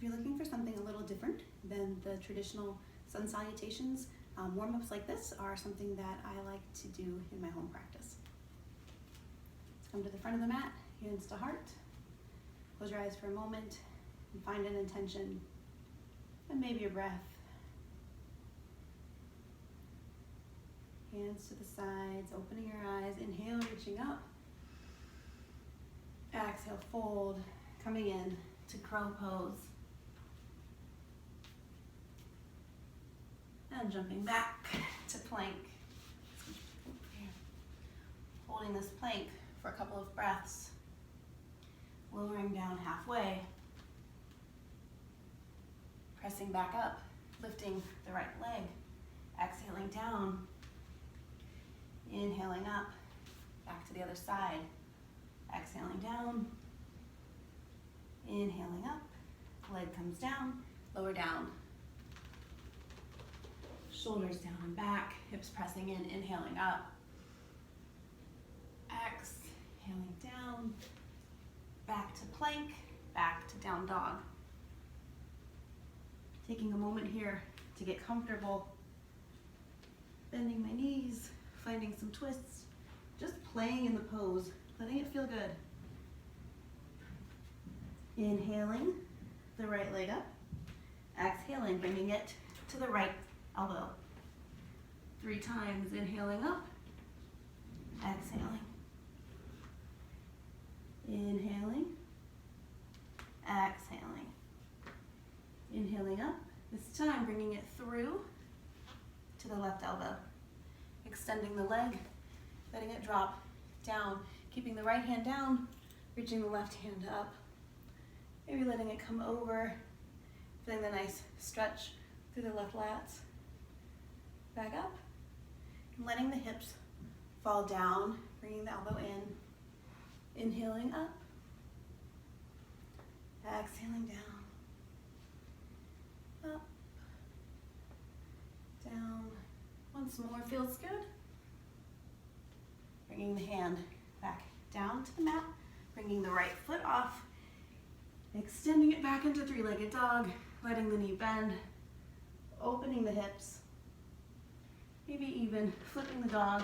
you're looking for something a little different than the traditional sun salutations, warm-ups like this are something that I like to do in my home practice. Let's come to the front of the mat, hands to heart. Close your eyes for a moment and find an intention and maybe a breath. Hands to the sides, opening your eyes, inhale, reaching up. Exhale, fold, coming in to crow pose. And jumping back to plank. Holding this plank for a couple of breaths. Lowering down halfway. Pressing back up, lifting the right leg. Exhaling down. Inhaling up, back to the other side. Exhaling down. Inhaling up, leg comes down, lower down. Shoulders down and back, hips pressing in, inhaling up. Exhaling down, back to plank, back to down dog. Taking a moment here to get comfortable. Bending my knees, finding some twists, just playing in the pose, letting it feel good. Inhaling the right leg up. Exhaling, bringing it to the right elbow. 3 times, inhaling up, exhaling. Inhaling, exhaling. Inhaling up, this time bringing it through to the left elbow. Extending the leg, letting it drop down, keeping the right hand down, reaching the left hand up. Maybe letting it come over, feeling the nice stretch through the left lats. Back up, and letting the hips fall down, bringing the elbow in. Inhaling up, exhaling down, up, down. Once more, feels good. Bringing the hand back down to the mat, bringing the right foot off, extending it back into 3-legged dog, letting the knee bend, opening the hips, maybe even flipping the dog,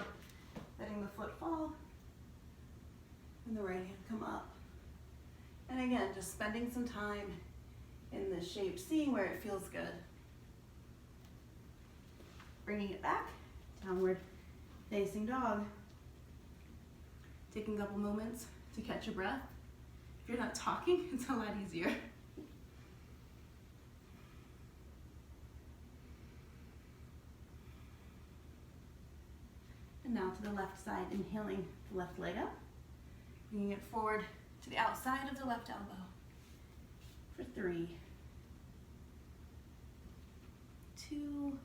letting the foot fall, and the right hand come up. And again, just spending some time in this shape, seeing where it feels good. Bringing it back, downward facing dog. Taking a couple moments to catch your breath. If you're not talking, it's a lot easier. And now to the left side, inhaling the left leg up, bringing it forward to the outside of the left elbow for 3, 2,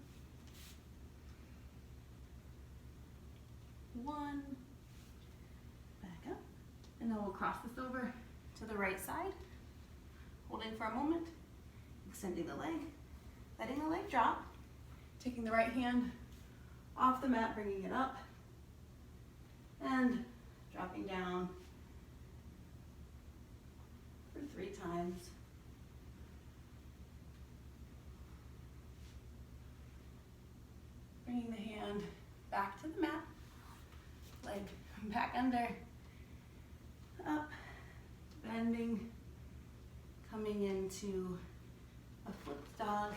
1, back up, and then we'll cross this over to the right side, holding for a moment, extending the leg, letting the leg drop, taking the right hand off the mat, bringing it up, and dropping down for 3 times. Bringing the hand back to the mat, leg back under, up, bending, coming into a flipped dog,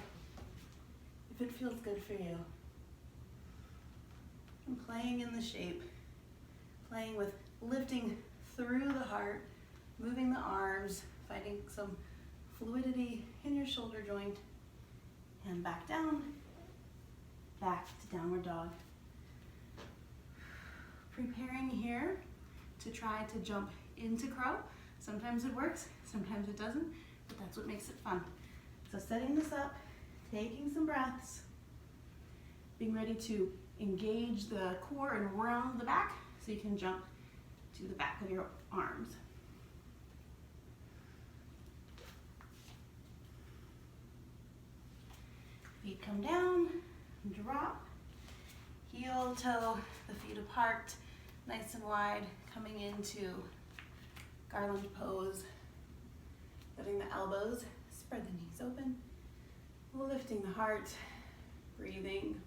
if it feels good for you. And playing in the shape, playing with lifting through the heart, moving the arms, finding some fluidity in your shoulder joint, and back down, back to downward dog. Preparing here to try to jump into crow. Sometimes it works, sometimes it doesn't, but that's what makes it fun. So setting this up, taking some breaths, being ready to engage the core and round the back so you can jump to the back of your arms. Feet come down, drop, heel toe, the feet apart, nice and wide, coming into garland pose, letting the elbows spread the knees open, lifting the heart, breathing.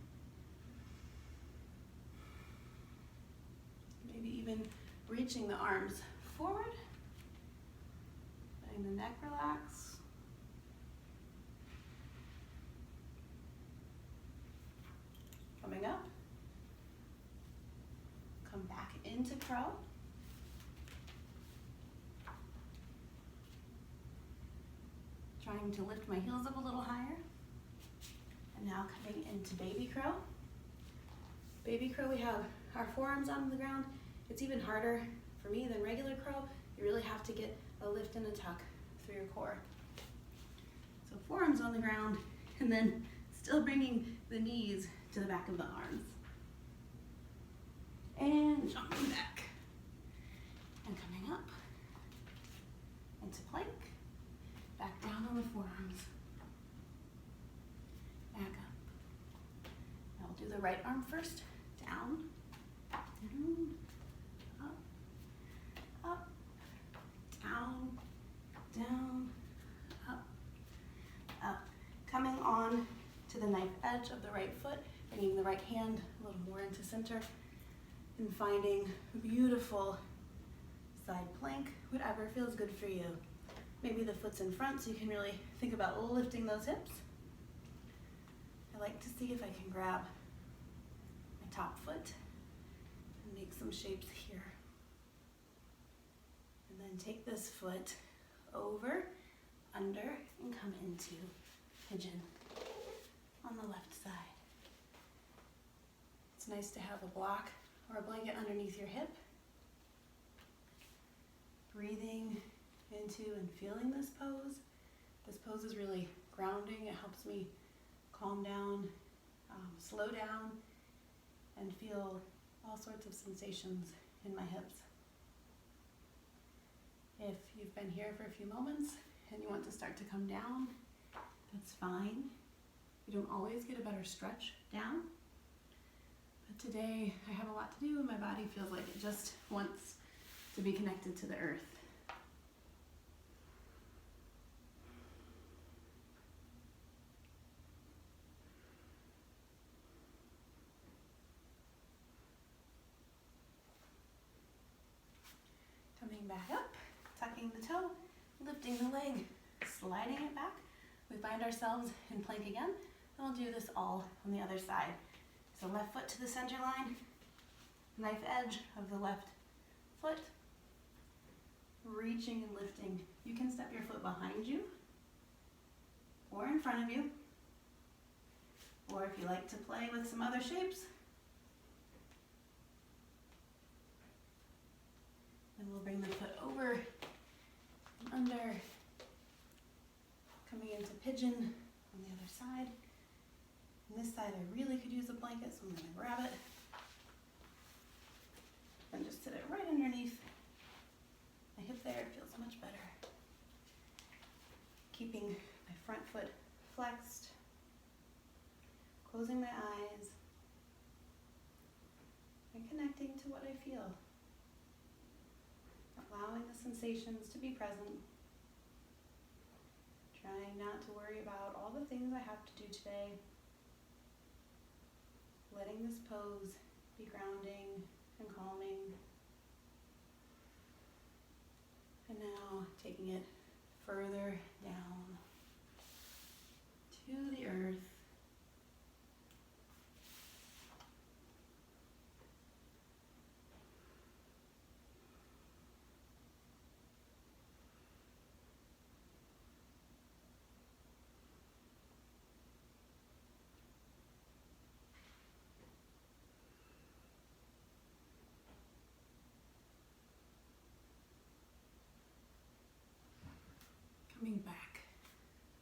Maybe even reaching the arms forward, letting the neck relax. Coming up, come back into crow. Trying to lift my heels up a little higher. And now coming into baby crow. Baby crow, we have our forearms on the ground. It's even harder for me than regular crow. You really have to get a lift and a tuck through your core. So forearms on the ground, and then still bringing the knees to the back of the arms. And jumping back. And coming up into plank. Back down on the forearms. Back up. Now we'll do the right arm first. Down, down, up, up, down, down, up, up. Coming on to the knife edge of the right foot, bringing the right hand a little more into center, and finding a beautiful side plank, whatever feels good for you. Maybe the foot's in front so you can really think about lifting those hips. I like to see if I can grab my top foot and make some shapes here. And then take this foot over, under, and come into pigeon on the left side. It's nice to have a block or a blanket underneath your hip. Breathing into and feeling this pose. This pose is really grounding. It helps me calm down, slow down, and feel all sorts of sensations in my hips. If you've been here for a few moments and you want to start to come down, that's fine. You don't always get a better stretch down. But today I have a lot to do and my body feels like it just wants to be connected to the earth. Coming back up, tucking the toe, lifting the leg, sliding it back. We find ourselves in plank again, and we'll do this all on the other side. So left foot to the center line, knife edge of the left foot, reaching and lifting. You can step your foot behind you, or in front of you, or if you like to play with some other shapes, and we'll bring the foot over and under, coming into pigeon on the other side. On this side, I really could use a blanket, so I'm going to grab it and just sit it right underneath my hip there. It feels much better. Keeping my front foot flexed, closing my eyes, and connecting to what I feel. Allowing the sensations to be present. Trying not to worry about all the things I have to do today. Letting this pose be grounding and calming. And now taking it further down to the earth. Coming back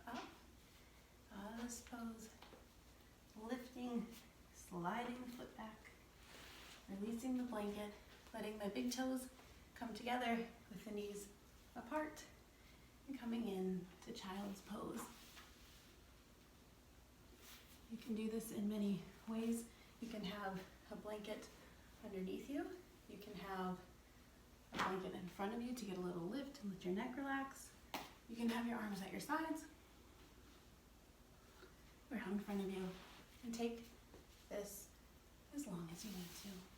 up, this pose, lifting, sliding the foot back, releasing the blanket, letting my big toes come together with the knees apart, and coming in to child's pose. You can do this in many ways. You can have a blanket underneath you. You can have a blanket in front of you to get a little lift and let your neck relax. You can have your arms at your sides, or out in front of you. And take this as long as you need to.